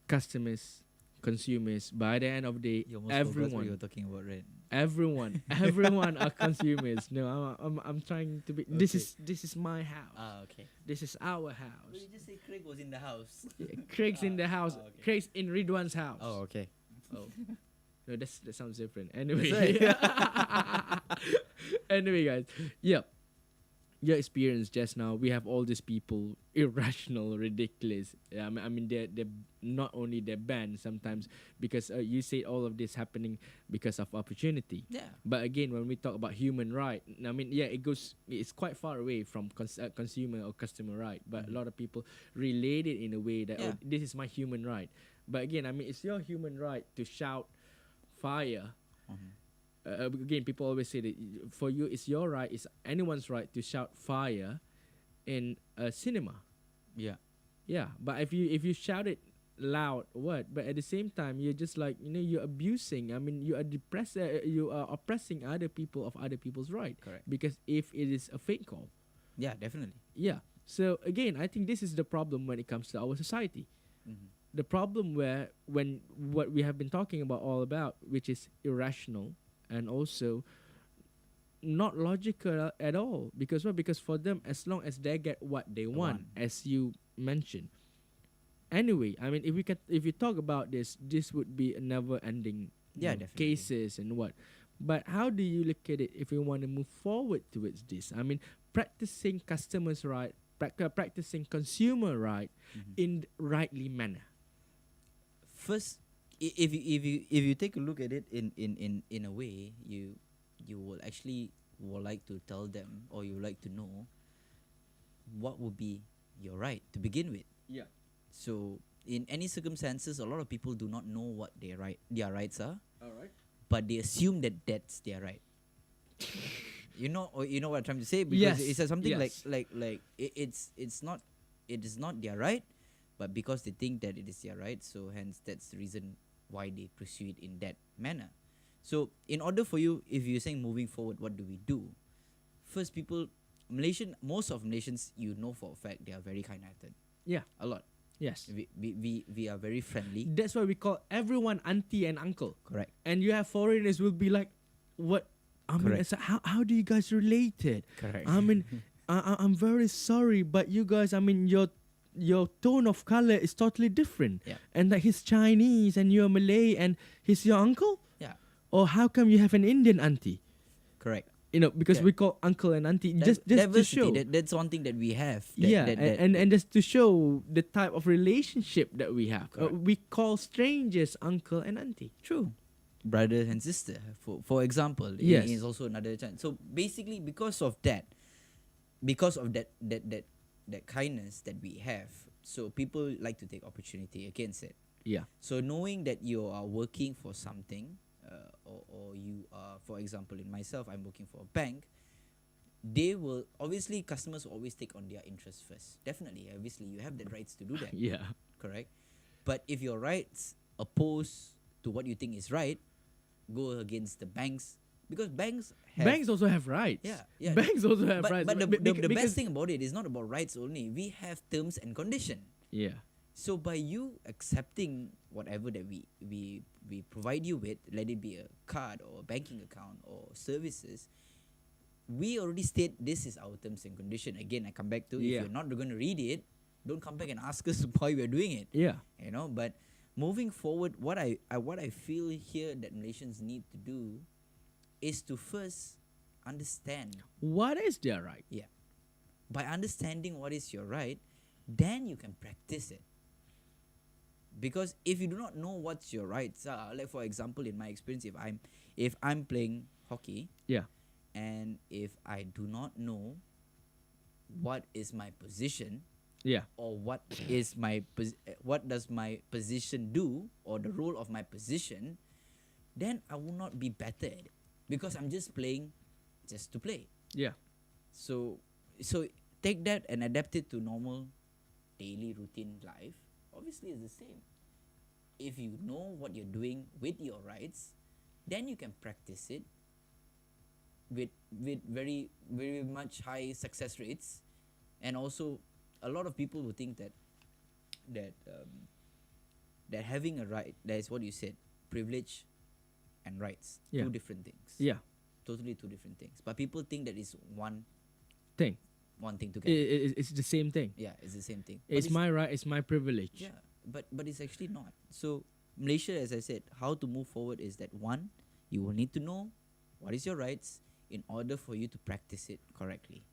Customers, consumers. By the end of the day, You almost forgot what you were everyone, talking about, right? everyone are consumers. No, I'm trying to be. This is my house. Okay. This is our But house. you just say Craig was in the house. Yeah, Craig's in the house. okay. Craig's in Ridwan's house. okay. Oh. No, that sounds different. Anyway. That's Anyway, guys. Yep. your experience just now, we have all these people irrational, ridiculous. I mean, they're not only they're banned sometimes because you say all of this happening because of opportunity. Yeah. But again, when we talk about human right, I mean, yeah, it's quite far away from consumer or customer right. But a lot of people relate it in a way that Yeah. oh, this is my human right. But again, I mean, it's your human right to shout fire. Again, people always say that for you, it's your right, it's anyone's right to shout fire in a cinema. Yeah. Yeah, but if you shout it loud, what? But at the same time, you're just like you're abusing. I mean, you are you are oppressing other people of other people's right. Correct. Because if it is a fake call, Yeah, definitely. yeah. So again, I think this is the problem when it comes to our society. The problem where when what we have been talking about all about, which is irrational and also not logical at all. Because what? Because for them, as long as they get what they want, as you mentioned. Anyway, I mean, if you talk about this would be a never-ending Definitely. cases and what. But how do you look at it if you want to move forward towards this? I mean, practicing customers' right, practicing consumer right in rightly manner. First, if you take a look at it in a way, you will actually would like to tell them, or you would like to know what would be your right to begin with. Yeah. So in any circumstances, a lot of people do not know what their rights are, All right. but they assume that that's their right. You know what I'm trying to say, Yes, because it's something yes. like it is not their right, but because they think that it is their right, so hence that's the reason why they pursue it in that manner. So in order for you, if you're saying moving forward, what do we do? First, most of Malaysians, you know for a fact, they are very kind-hearted. Yeah. A lot. Yes. We are very friendly. That's why we call everyone auntie and uncle. Correct. And you have foreigners will be like, what? I mean, Correct. it's like, how do you guys relate it? Correct. I mean, I'm very sorry, but you guys, I mean, your tone of color is totally different. Yeah. And like he's Chinese and you're Malay and he's your uncle? Yeah. Or how come you have an Indian auntie? Correct. Because Yeah. we call uncle and auntie just to Diversity, show. that's one thing that we have. And just to show the type of relationship that we have. Correct. We call strangers uncle and auntie. True. Brother and sister, for example, Yes. is also another chance. So basically, because of that kindness that we have, so people like to take opportunity against it. Yeah. So knowing that you are working for something, or you are, for example, in myself, I'm working for a bank, they will, obviously, customers will always take on their interests first. Definitely, obviously, you have the rights to do that. Yeah. Correct? But if your rights oppose to what you think is right, go against the banks, because banks also have rights. Yeah. Banks also have but, rights. But the because best thing about it is not about rights only. We have terms and condition. Yeah. So by you accepting whatever that we provide you with, let it be a card or a banking account or services, we already state this is our terms and condition. Again, I come back to, if you're not going to read it, don't come back and ask us why we're doing it. Yeah. But moving forward, what I feel here that Malaysians need to do is to first understand. What is their right? Yeah. By understanding what is your right, then you can practice it. Because if you do not know what your rights are, like for example, in my experience, if I'm playing hockey, Yeah. and if I do not know what is my position, Yeah. or what does my position do, or the role of my position, then I will not be better at it, because I'm just playing just to play. Yeah. So take that and adapt it to normal daily routine life. Obviously it's the same. If you know what you're doing with your rights, then you can practice it with very, very much high success rates. And also, a lot of people will think that having a right, that is what you said, privilege and rights, Yeah. two different things. Yeah. Totally two different things. But people think that it's one Thing. thing together. It's the same thing. Yeah, it's the same thing. It's my right. It's my privilege. Yeah, but it's actually not. So Malaysia, as I said, how to move forward is that, one, you will need to know what is your rights in order for you to practice it correctly.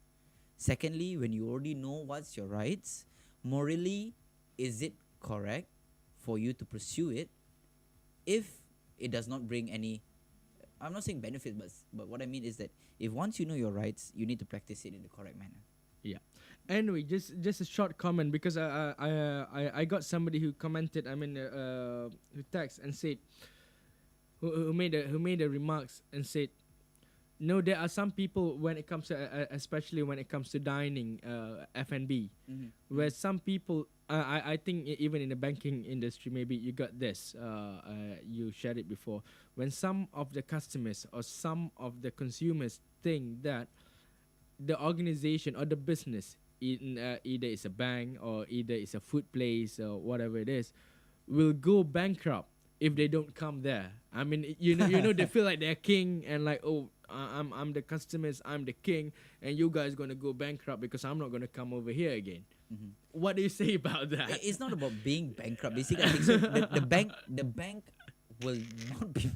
Secondly, when you already know what's your rights, morally, is it correct for you to pursue it if it does not bring any, I'm not saying benefit, but what I mean is that if once you know your rights, you need to practice it in the correct manner. Yeah. Anyway, just a short comment because I got somebody who commented. I mean, who text and said, who made the remarks and said, no, there are some people when it comes to especially when it comes to dining, F&B, where some people. I think even in the banking industry, maybe you got this. You shared it before. When some of the customers or some of the consumers think that the organization or the business, either it's a bank or either it's a food place or whatever it is, will go bankrupt if they don't come there. I mean, they feel like they're king and like, oh, I'm the customers, I'm the king, and you guys gonna go bankrupt because I'm not gonna come over here again. What do you say about that? It's not about being bankrupt. Basically, I think so. The bank will not be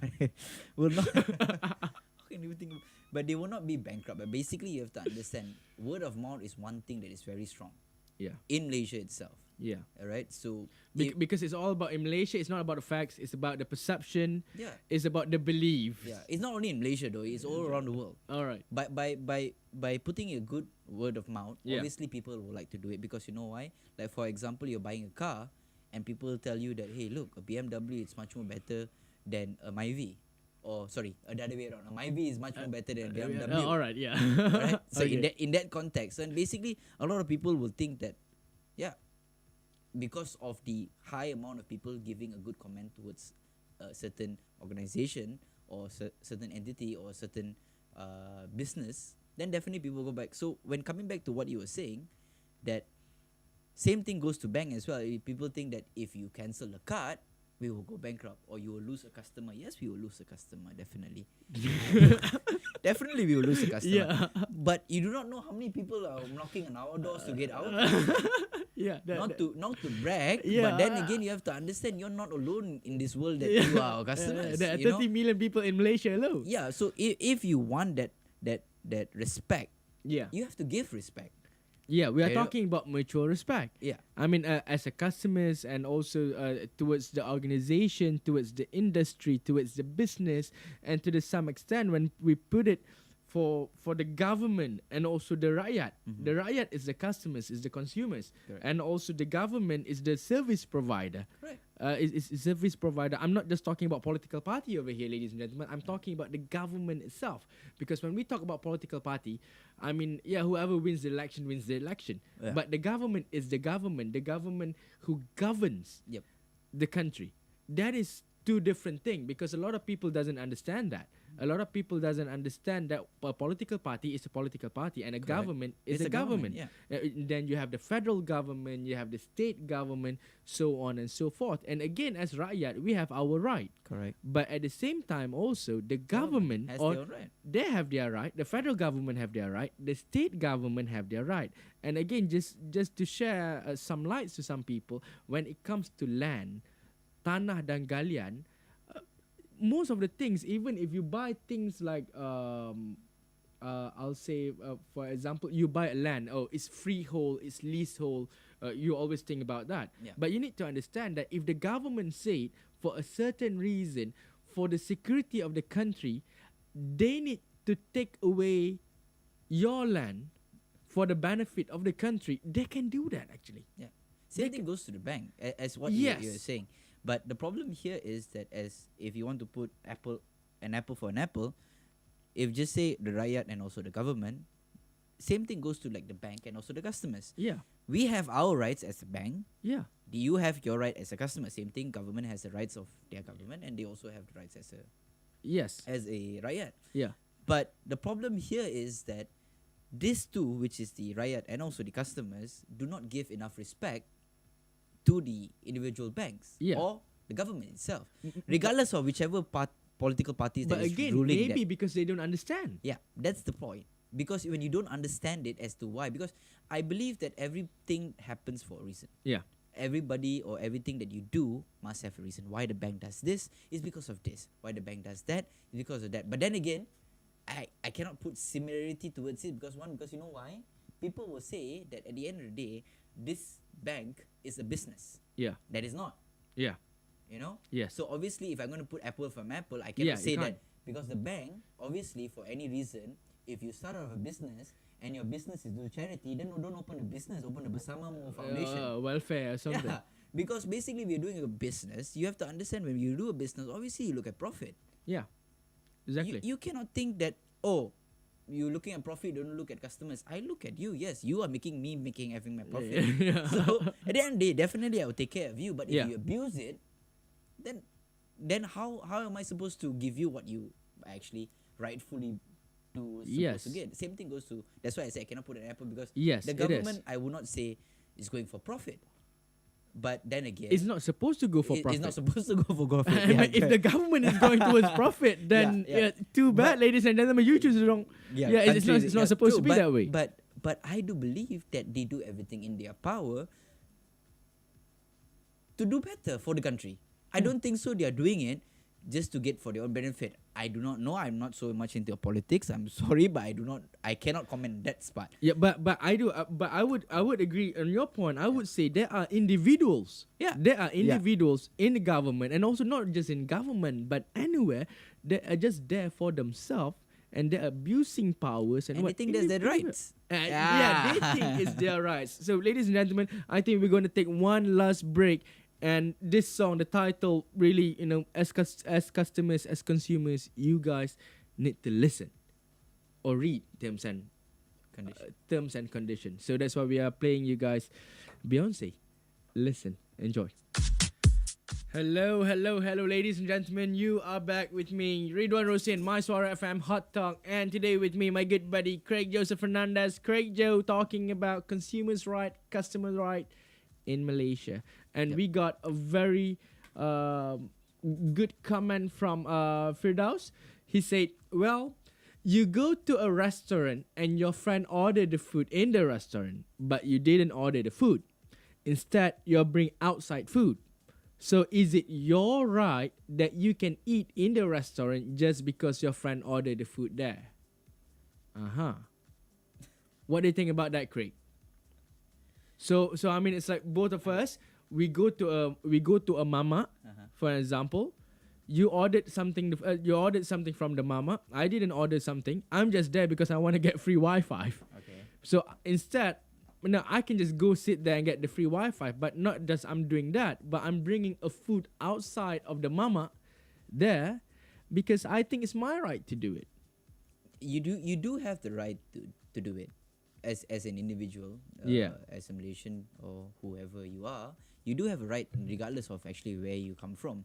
will not. How can you think? But they will not be bankrupt. But basically, you have to understand, word of mouth is one thing that is very strong. Yeah. In Malaysia itself. Yeah. All right. So Because it's all about, in Malaysia, it's not about the facts. It's about the perception. Yeah. It's about the belief. Yeah. It's not only in Malaysia though. It's all around the world. All right. By putting a good word of mouth, Yeah. obviously people will like to do it because you know why? Like for example, you're buying a car, and people tell you that, hey, look, a BMW is much more better than a Myvi. Or sorry, the other way around. A Myvi is much more better than a BMW. All right. Yeah. Right? So Okay. in that context, and basically a lot of people will think that, yeah, because of the high amount of people giving a good comment towards a certain organization or certain entity or certain business, then definitely people go back. So when coming back to what you were saying, that same thing goes to bank as well. People think that if you cancel the card, we will go bankrupt or you will lose a customer. Yes, we will lose a customer, definitely. Definitely we will lose a customer. Yeah. But you do not know how many people are knocking on our doors to get out. Yeah. Not to brag, Yeah. but then again you have to understand you're not alone in this world that you are our customers. There are you 30 know? million people in Malaysia alone. Yeah, so if you want that respect, Yeah. you have to give respect. Yeah, we are Okay, talking about mutual respect. Yeah. I mean, as a customers and also towards the organization, towards the industry, towards the business, and to the some extent when we put it for the government and also the rakyat. The rakyat is the customers, is the consumers, Correct. and also the government is the service provider. Right. Is service provider. I'm not just talking about political party over here, ladies and gentlemen. I'm talking about the government itself. Because when we talk about political party, I mean, yeah, whoever wins the election wins the election. Yeah. But the government is the government who governs Yep. the country. That is two different things because a lot of people doesn't understand that. A lot of people doesn't understand that a political party is a political party and a Correct. government is It's a a government, government. Then you have the federal government, you have the state government, so on and so forth. And again, as rakyat, we have our right. Correct. But at the same time, also the government has or their own right. they have their right. The federal government have their right. The state government have their right. And again, just to share some lights to some people, when it comes to land, tanah dan galian, most of the things, even if you buy things like I'll say for example, you buy a land, oh, it's freehold, it's leasehold, you always think about that. Yeah. But you need to understand that if the government said for a certain reason, for the security of the country, they need to take away your land for the benefit of the country, they can do that actually. Yeah. Same thing goes to the bank, as what Yes. you're saying. But the problem here is that as if you want to put an apple for an apple, if just say the rakyat and also the government, same thing goes to like the bank and also the customers. Yeah. We have our rights as a bank. Yeah. Do you have your right as a customer? Same thing. Government has the rights of their government, and they also have the rights as Yes. a rakyat. Yeah. But the problem here is that these two, which is the rakyat and also the customers, do not give enough respect to the individual banks Yeah. or the government itself, regardless of whichever political parties But that is again, ruling maybe that. because they don't understand. Yeah, that's the point. Because when you don't understand it as to why, because I believe that everything happens for a reason. Yeah. Everybody or everything that you do must have a reason. Why the bank does this is because of this. Why the bank does that is because of that. But then again, I cannot put similarity towards it because you know why? people will say that at the end of the day, this bank is a business. Yeah. That is not. Yeah. You know? Yes. So obviously, if I'm going to put apple from apple, I Yeah, cannot you say can't. that because the bank, obviously, for any reason, if you start out a business and your business is do charity, then don't open a business, open a Bersamamu Foundation. Welfare or something. Yeah, because basically, if you're doing a business, you have to understand when you do a business, obviously, you look at profit. Yeah. Exactly. You cannot think that, oh, you're looking at profit, don't look at customers. I look at you, yes, you are making me having my profit. Yeah. So at the end of the day, definitely I will take care of you. But if Yeah. you abuse it, then how am I supposed to give you what you actually rightfully supposed to get? Same thing goes to, that's why I say I cannot put an apple because Yes, the it government, is. I would not say is going for profit. But then again, It's not supposed to go for profit. It's not supposed to go for profit. I mean, if the government is going towards profit, then too bad, ladies and gentlemen. You choose the wrong. Yeah, it's not supposed to be that way. But I do believe that they do everything in their power to do better for the country. I don't think so. They are doing it just to get for their own benefit. I do not know. I'm not so much into politics. I'm sorry, but I cannot comment that spot. Yeah, but I do. But I would agree on your point. I would say there are individuals. Yeah. There are individuals in the government, and also not just in government, but anywhere that are just there for themselves, and they're abusing powers and they think that's their rights. Yeah, they think it's their rights. So, ladies and gentlemen, I think we're going to take one last break. And this song, the title, really, as customers, as consumers, you guys need to listen or read terms and conditions. So that's why we are playing you guys Beyonce. Listen, enjoy. Hello, ladies and gentlemen. You are back with me, Ridwan Rosin, Mysuara FM Hot Talk, and today with me, my good buddy Craig Joseph Fernandez. Craig Joe talking about consumers' right, customers' right in Malaysia. And we got a very good comment from Firdaus. He said, well, you go to a restaurant and your friend ordered the food in the restaurant, but you didn't order the food. Instead, you bring outside food. So is it your right that you can eat in the restaurant just because your friend ordered the food there? What do you think about that, Craig? So I mean, it's like both of us. We go to a mama, for example. You ordered something. You ordered something from the mama. I didn't order something. I'm just there because I want to get free Wi-Fi. Okay. So instead, now I can just go sit there and get the free Wi-Fi. But not just I'm doing that, but I'm bringing a food outside of the mama there because I think it's my right to do it. You do have the right to do it as an individual, as a Malaysian or whoever you are. You do have a right regardless of actually where you come from.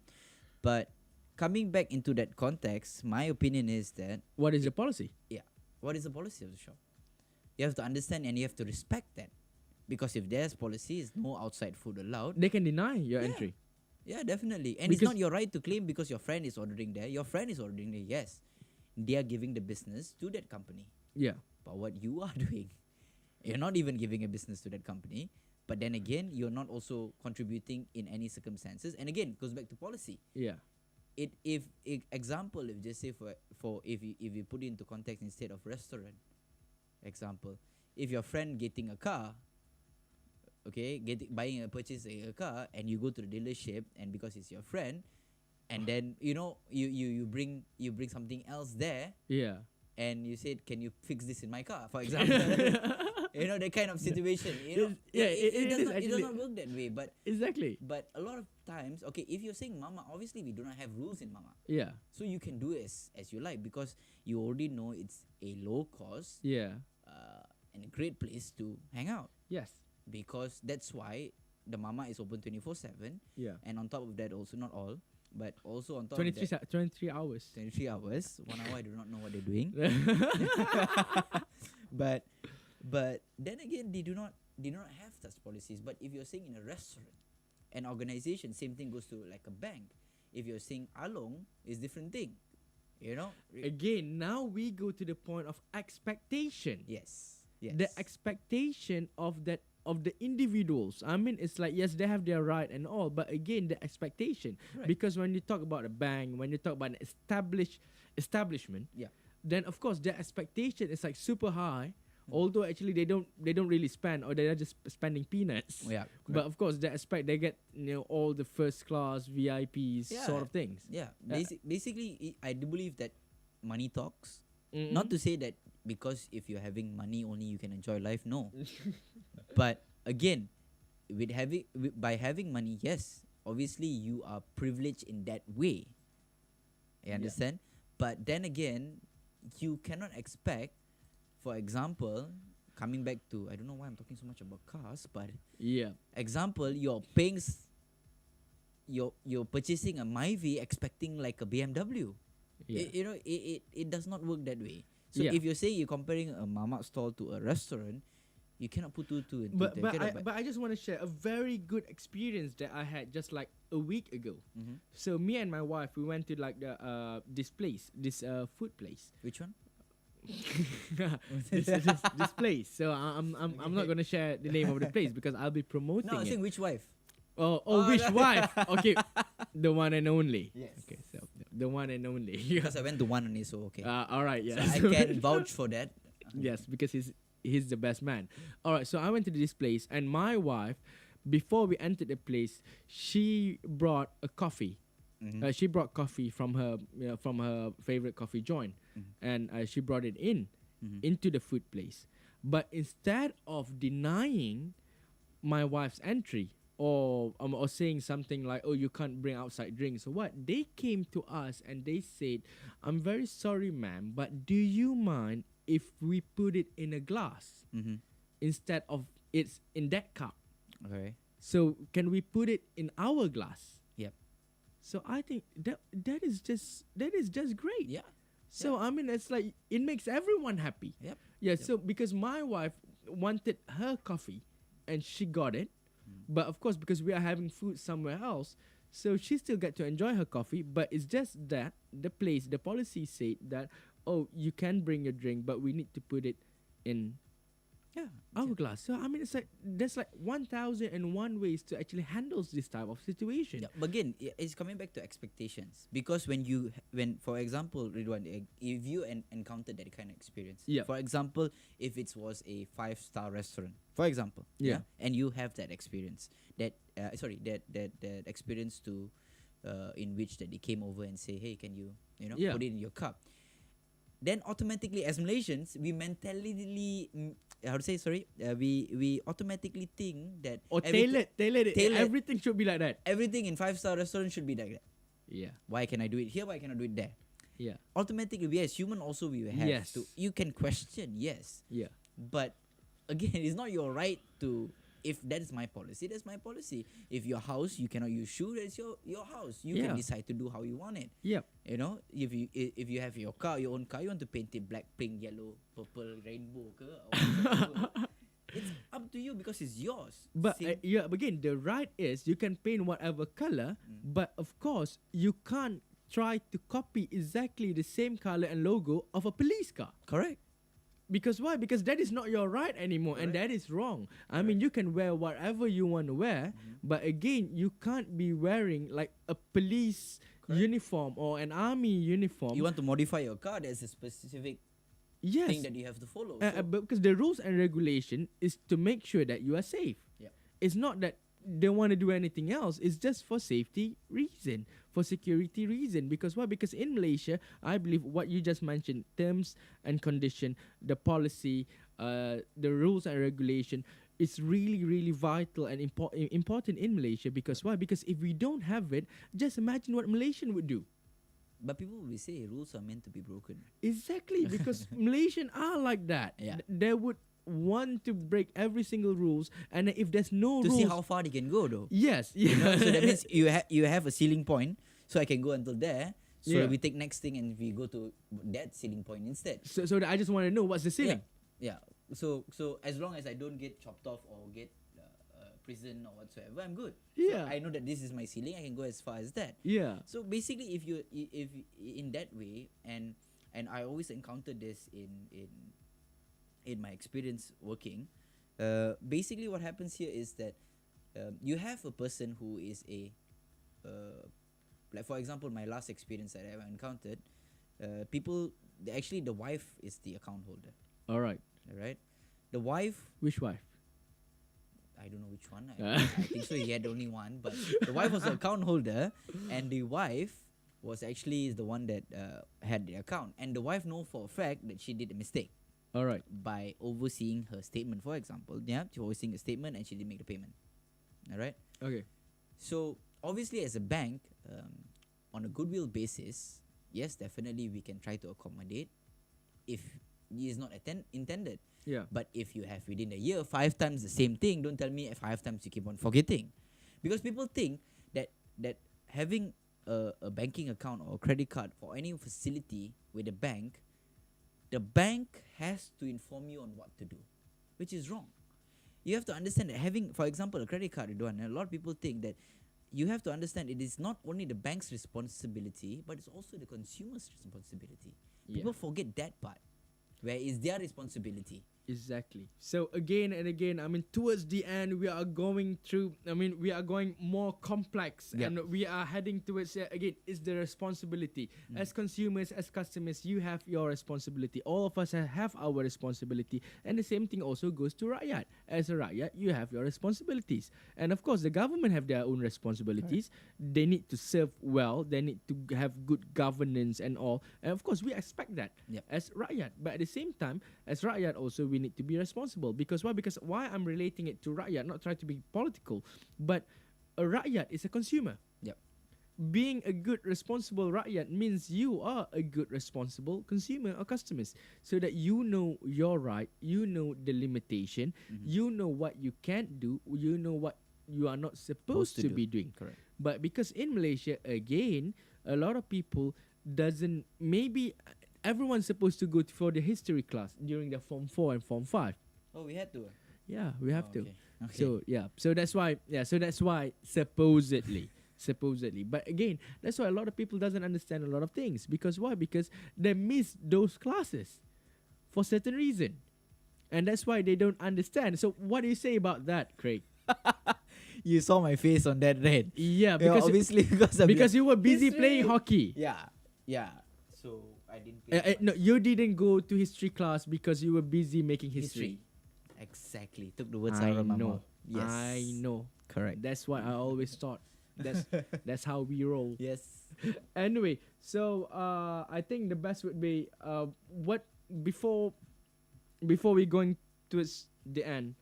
But coming back into that context, my opinion is that What is the policy? what is the policy of the shop? You have to understand and you have to respect that. Because if there's policy, is no outside food allowed. They can deny your entry. Yeah, definitely. And Because- it's not your right to claim because your friend is ordering there. Your friend is ordering there, yes. They are giving the business to that company. Yeah. But what you are doing, you're not even giving a business to that company. But then again, you're not also contributing in any circumstances. And again, it goes back to policy. Yeah. If example, if just say if you put it into context instead of restaurant, example, if your friend getting a car, okay, purchasing a car, and you go to the dealership, and because it's your friend, and then you bring something else there, Yeah. and you said, can you fix this in my car, for example? That kind of situation. It does not work that way. But Exactly. but a lot of times, okay, if you're saying mama, obviously we do not have rules in mama. Yeah. So you can do as you like because you already know it's a low cost Yeah. and a great place to hang out. Yes. Because that's why the mama is open 24/7. Yeah. And on top of that, also not all, but also on top 23, of that, 23 hours. 23 hours, 1 hour. I do not know what they're doing. But then again, they do not have such policies. But if you're saying in a restaurant, an organization, same thing goes to like a bank. If you're saying along, is different thing. Again, now we go to the point of expectation. Yes. The expectation of the individuals. I mean, it's like, yes, they have their right and all, but again, the expectation. Right. Because when you talk about a bank, when you talk about an establishment, Yeah. then of course their expectation is like super high Although actually they don't really spend, or they're just spending peanuts. Yeah, But of course, that aspect they get, all the first class VIPs sort of things. Yeah, basically, I do believe that money talks. Mm-mm. Not to say that because if you're having money only you can enjoy life. No, but again, by having money, yes, obviously you are privileged in that way. You understand? But then again, you cannot expect, for example, coming back to, I don't know why I'm talking so much about cars, but Yeah. example, you're paying, you're purchasing a Myvi expecting like a BMW. Yeah. It does not work that way. So Yeah. if you're saying you're comparing a mamak stall to a restaurant, you cannot put two and two But together. I just want to share a very good experience that I had just like a week ago. Mhm. So me and my wife, we went to like the this food place. Which one? this place. So I'm not gonna share the name of the place because I'll be promoting No, I'm it. saying which wife? Which wife? Okay, the one and only. Yes. Okay, so the one and only. Because I went to one only, so okay. All right. Yeah. So I can vouch for that. Yes, because he's the best man. All right, so I went to this place, and my wife, before we entered the place, she brought a coffee. Mhm. She brought coffee from her favorite coffee joint, and she brought it into the food place. But instead of denying my wife's entry, or saying something like, "Oh, you can't bring outside drinks," or what, they came to us and they said, "I'm very sorry, ma'am, but do you mind if we put it in a glass Mhm. instead of it's in that cup? Okay. So can we put it in our glass?" Yep. So I think that is just great. Yeah. So I mean, it's like it makes everyone happy. Yep. Yeah. So because my wife wanted her coffee, and she got it, but of course because we are having food somewhere else, so she still get to enjoy her coffee. But it's just that the policy said that, oh, you can bring your drink, but we need to put it in Yeah. hourglass. So I mean, it's like there's like 1,001 ways to actually handle this type of situation. Yeah, but again, it's coming back to expectations. Because when for example, Ridwan, if you encountered that kind of experience, Yeah. for example, if it was a 5-star restaurant, for example, Yeah. and you have that experience, that experience to, in which that they came over and say, hey, can you Yeah. put it in your cup? Then automatically, as Malaysians, we mentally, we automatically think that Or tailor it. Tailored. Everything should be like that. everything in 5-star restaurant should be like that. Yeah. Why can I do it here? Why cannot do it there? Yeah. Automatically, we as human also we have Yes. to. You can question, yes, Yeah. but again, it's not your right to. If that is my policy, that's my policy. If your house you cannot use shoe, that's your house. You Yeah. can decide to do how you want it. Yep. You know, if you have your own car, you want to paint it black, pink, yellow, purple, rainbow, ke, or whatever, it's up to you because it's yours. But Same- again, the right is you can paint whatever color, but of course you can't try to copy exactly the same color and logo of a police car. correct. Because why? Because that is not your right anymore, and that is wrong. I mean, you can wear whatever you want to wear, but again, you can't be wearing like a police uniform or an army uniform. You want to modify your car, there's a specific yes, thing that you have to follow. but because the rules and regulation is to make sure that you are safe. Yeah. It's not that they want to do anything else. It's just for safety reason, for security reason. Because why? Because in Malaysia, I believe what you just mentioned, terms and condition, the policy, the rules and regulation, is really, really vital and important in Malaysia. Because why? Because if we don't have it, just imagine what Malaysian would do. But people will say rules are meant to be broken. Exactly, because Malaysian are like that. Yeah. They would want to break every single rules, and if there's no To rules, see how far they can go, though. yes, You know, so that means you have a ceiling point, so I can go until there. So Yeah. we take next thing and we go to that ceiling point instead. so I just want to know what's the ceiling. Yeah. So as long as I don't get chopped off or get prison or whatsoever, I'm good. Yeah. So I know that this is my ceiling. I can go as far as that. Yeah. So basically, if in that way, and I always encounter this in my experience working, basically what happens here is that you have a person who is like for example, my last experience that I ever encountered, actually the wife is the account holder. All right. All right. The wife, Which wife? I don't know which one. I think so. He had only one, but the wife was the account holder, and the wife was actually the one that had the account. And the wife know for a fact that she did a mistake All right. by overseeing her statement. For example, yeah, she overseeing a statement and she didn't make the payment. All right. Okay. So obviously, as a bank, on a goodwill basis, yes, definitely we can try to accommodate if it is not intended. Yeah. But if you have within a year 5 times the same thing, don't tell me 5 times you keep on forgetting, because people think that having a banking account or a credit card for any facility with a bank, the bank has to inform you on what to do, which is wrong. You have to understand that having, for example, a credit card, Ridwan, and a lot of people think that you have to understand it is not only the bank's responsibility, but it's also the consumer's responsibility. Yeah. People forget that part, where it's their responsibility. Exactly. So again and again, I mean, towards the end, we are going through. I mean, we are going more complex, Yep. and we are heading towards again. It's the responsibility as consumers, as customers. You have your responsibility. All of us have our responsibility, and the same thing also goes to rakyat. As a rakyat, you have your responsibilities, and of course, the government have their own responsibilities. They need to serve well. They need to have good governance and all. And of course, we expect that Yep. as rakyat. But at the same time, as rakyat also, we need to be responsible. Because why? Because why I'm relating it to rakyat, not trying to be political, but a rakyat is a consumer. Yep. Being a good responsible rakyat means you are a good responsible consumer or customers, so that you know your right, you know the limitation, you know what you can't do, you know what you are not supposed to be doing. Correct. But because in Malaysia, again, a lot of people doesn't, maybe everyone's supposed to go for the history class during the Form 4 and Form 5. Oh, we had to. Yeah, we have Oh, to. okay. Okay. So yeah, so that's why supposedly, but again, that's why a lot of people doesn't understand a lot of things. Because why? Because they miss those classes for certain reason, and that's why they don't understand. So what do you say about that, Craig? You saw my face on that, right? Yeah, because obviously because because you were busy history. playing hockey. Yeah, yeah. So I didn't. Pay much. No, you didn't go to history class because you were busy making history. Exactly. Took the words I out of my know. mouth. Yes. I know. Correct. That's what I always thought. That's how we roll. Yes. Anyway, so I think the best would be what before we going towards the end,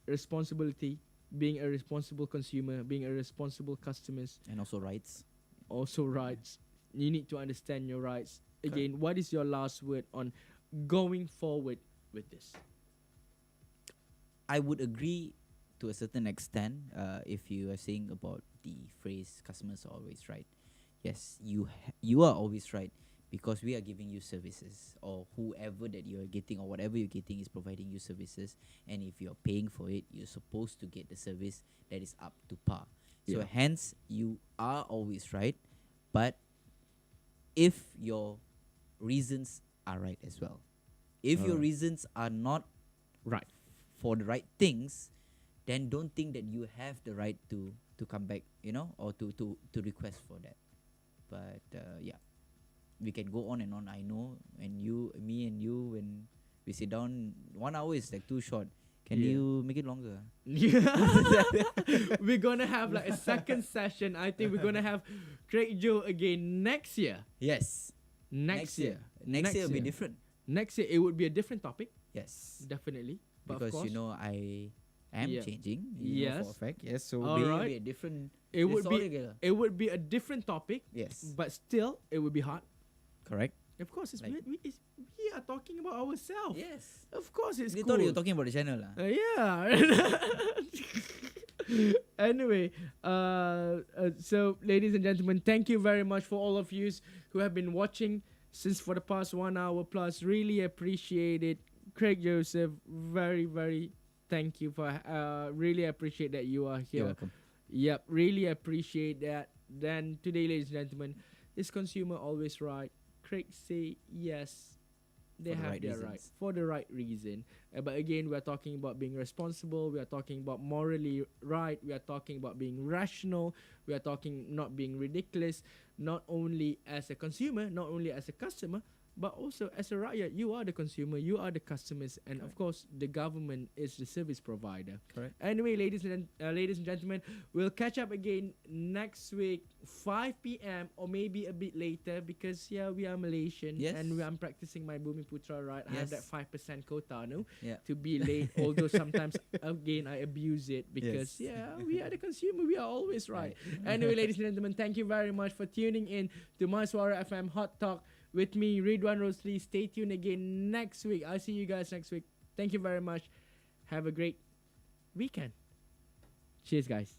responsibility, being a responsible consumer, being a responsible customers, And also rights. also rights. You need to understand your rights. Again, what is your last word on going forward with this? I would agree to a certain extent if you are saying about the phrase "customers are always right." Yes, you are always right, because we are giving you services, or whoever that you are getting or whatever you're getting is providing you services, and if you're paying for it, you're supposed to get the service that is up to par. So Yeah. hence you are always right, but if your reasons are right as well. If your Alright. reasons are not Right. for the right things, then don't think that you have the right to come back, or to request for that. But yeah, we can go on and on. I know, and me and you, when we sit down, 1 hour is like too short. Can Yeah. you make it longer? Yeah. We're gonna have like a second session. I think we're gonna have Craig Joe again next year. Yes. Next year. Next year will be different. Next year it would be a different topic, Yes. definitely. But Because of course, I am Yeah. changing. Yes. For a fact. Yes. So All it will right. be a different. it would it's be altogether. it would be a different topic, Yes. but still it would be hard. Correct. Of course, Like- we are talking about ourselves. Yes. Of course, it's They cool. thought you were talking about the channel, lah. Yeah. Anyway, so ladies and gentlemen, thank you very much for all of you who have been watching since for the past 1 hour plus. Really appreciate it. Craig Joseph, very, very thank you for really appreciate that you are here. You're welcome. Yep, really appreciate that. Then today, ladies and gentlemen, is consumer always right? Craig say yes. They For the have right their right reasons. for the right reason. But again, we are talking about being responsible. We are talking about morally right. We are talking about being rational. We are talking not being ridiculous. Not only as a consumer, not only as a customer, but also as a rakyat, you are the consumer, you are the customers, and of course, the government is the service provider. Correct. Anyway, ladies and gentlemen, we'll catch up again next week, 5 p.m. or maybe a bit later because we are Malaysian Yes. and I'm practicing my Bumi Putra right. I have that Yes. 5% quota, no, Yeah. to be late. Although sometimes again I abuse it because we are the consumer, we are always right. Anyway, ladies and gentlemen, thank you very much for tuning in to Mysuara FM Hot Talk with me, Ridwan Rosli. Stay tuned again next week. I'll see you guys next week. Thank you very much. Have a great weekend. Cheers, guys.